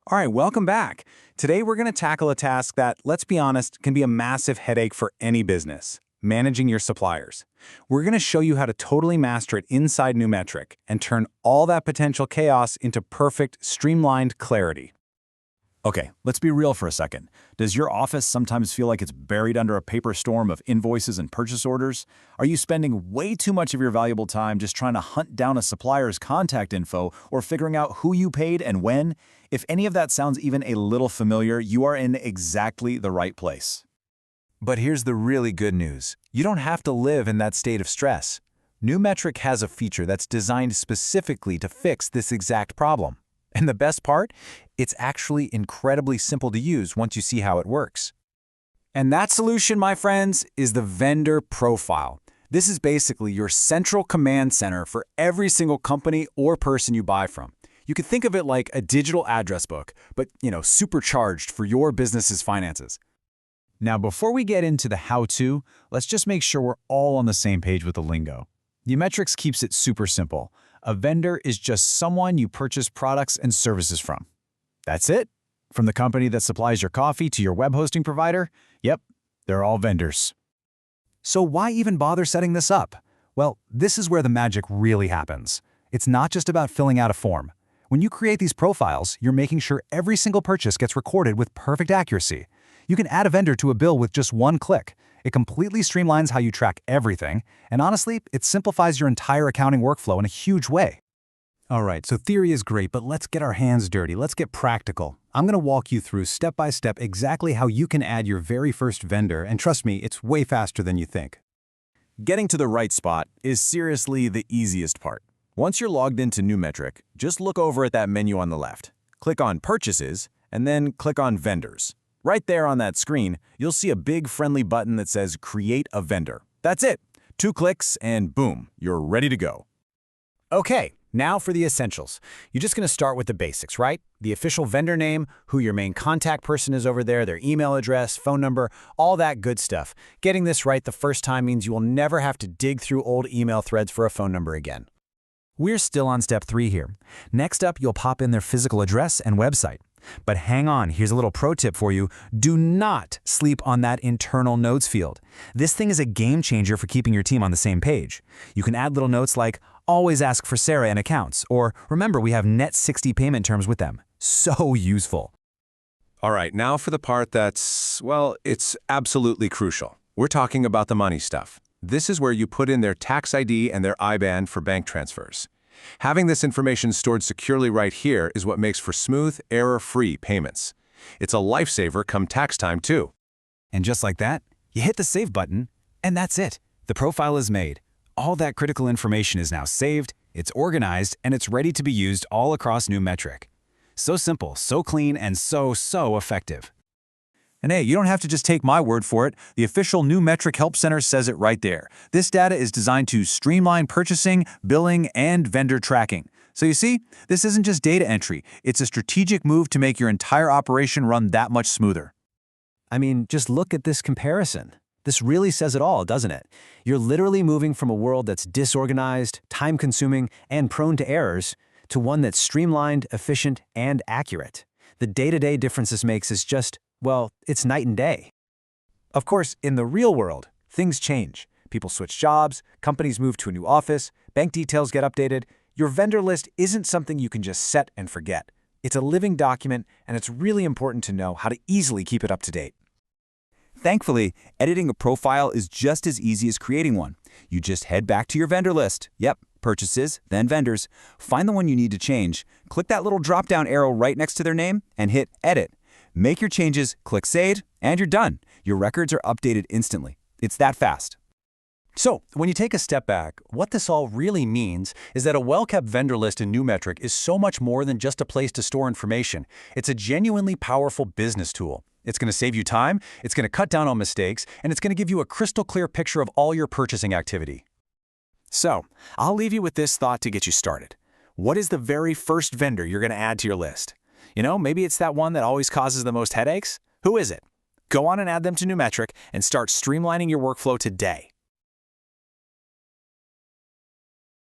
All right, welcome back. Today we're going to tackle a task that, let's be honest, can be a massive headache for any business: managing your suppliers. We're going to show you how to totally master it inside NuMetric and turn all that potential chaos into perfect, streamlined clarity. Okay, let's be real for a second. Does your office sometimes feel like it's buried under a paper storm of invoices and purchase orders? Are you spending way too much of your valuable time just trying to hunt down a supplier's contact info or figuring out who you paid and when? If any of that sounds even a little familiar, you are in exactly the right place. But here's the really good news. You don't have to live in that state of stress. NuMetric has a feature that's designed specifically to fix this exact problem. And the best part? It's actually incredibly simple to use once you see how it works. And that solution, my friends, is the vendor profile. This is basically your central command center for every single company or person you buy from. You could think of it like a digital address book, but, supercharged for your business's finances. Now, before we get into the how-to, let's just make sure we're all on the same page with the lingo. NuMetric keeps it super simple. A vendor is just someone you purchase products and services from. That's it. From the company that supplies your coffee to your web hosting provider, yep, they're all vendors. So why even bother setting this up? Well, this is where the magic really happens. It's not just about filling out a form. When you create these profiles, you're making sure every single purchase gets recorded with perfect accuracy. You can add a vendor to a bill with just one click. It completely streamlines how you track everything, and honestly, it simplifies your entire accounting workflow in a huge way. All right, so theory is great, but let's get our hands dirty. Let's get practical. I'm going to walk you through step by step exactly how you can add your very first vendor, and trust me, it's way faster than you think. Getting to the right spot is seriously the easiest part. Once you're logged into NuMetric, just look over at that menu on the left. Click on Purchases, and then click on Vendors. Right there on that screen, you'll see a big friendly button that says Create a Vendor. That's it. 2 clicks and boom, you're ready to go. Okay, now for the essentials. You're just going to start with the basics, right? The official vendor name, who your main contact person is over there, their email address, phone number, all that good stuff. Getting this right the first time means you will never have to dig through old email threads for a phone number again. We're still on step 3 here. Next up, you'll pop in their physical address and website. But hang on, here's a little pro tip for you. Do not sleep on that internal notes field. This thing is a game changer for keeping your team on the same page. You can add little notes like, always ask for Sarah in accounts, or remember we have net 60 payment terms with them. So useful. All right, now for the part that's, well, it's absolutely crucial. We're talking about the money stuff. This is where you put in their tax ID and their IBAN for bank transfers. Having this information stored securely right here is what makes for smooth, error-free payments. It's a lifesaver come tax time, too. And just like that, you hit the Save button, and that's it. The profile is made. All that critical information is now saved, it's organized, and it's ready to be used all across NuMetric. So simple, so clean, and so effective. And hey, you don't have to just take my word for it. The official NuMetric Help Center says it right there. This data is designed to streamline purchasing, billing, and vendor tracking. So you see, this isn't just data entry. It's a strategic move to make your entire operation run that much smoother. I mean, just look at this comparison. This really says it all, doesn't it? You're literally moving from a world that's disorganized, time-consuming, and prone to errors to one that's streamlined, efficient, and accurate. The day-to-day difference this makes is just, well, it's night and day. Of course, in the real world, things change. People switch jobs, companies move to a new office, bank details get updated. Your vendor list isn't something you can just set and forget. It's a living document, and it's really important to know how to easily keep it up to date. Thankfully, editing a profile is just as easy as creating one. You just head back to your vendor list. Yep, purchases, then vendors. Find the one you need to change, click that little drop-down arrow right next to their name, and hit Edit. Make your changes, click Save, and you're done. Your records are updated instantly. It's that fast. So, when you take a step back, what this all really means is that a well-kept vendor list in NuMetric is so much more than just a place to store information. It's a genuinely powerful business tool. It's going to save you time, it's going to cut down on mistakes, and it's going to give you a crystal clear picture of all your purchasing activity. So, I'll leave you with this thought to get you started. What is the very first vendor you're going to add to your list? Maybe it's that one that always causes the most headaches. Who is it? Go on and add them to NuMetric and start streamlining your workflow today.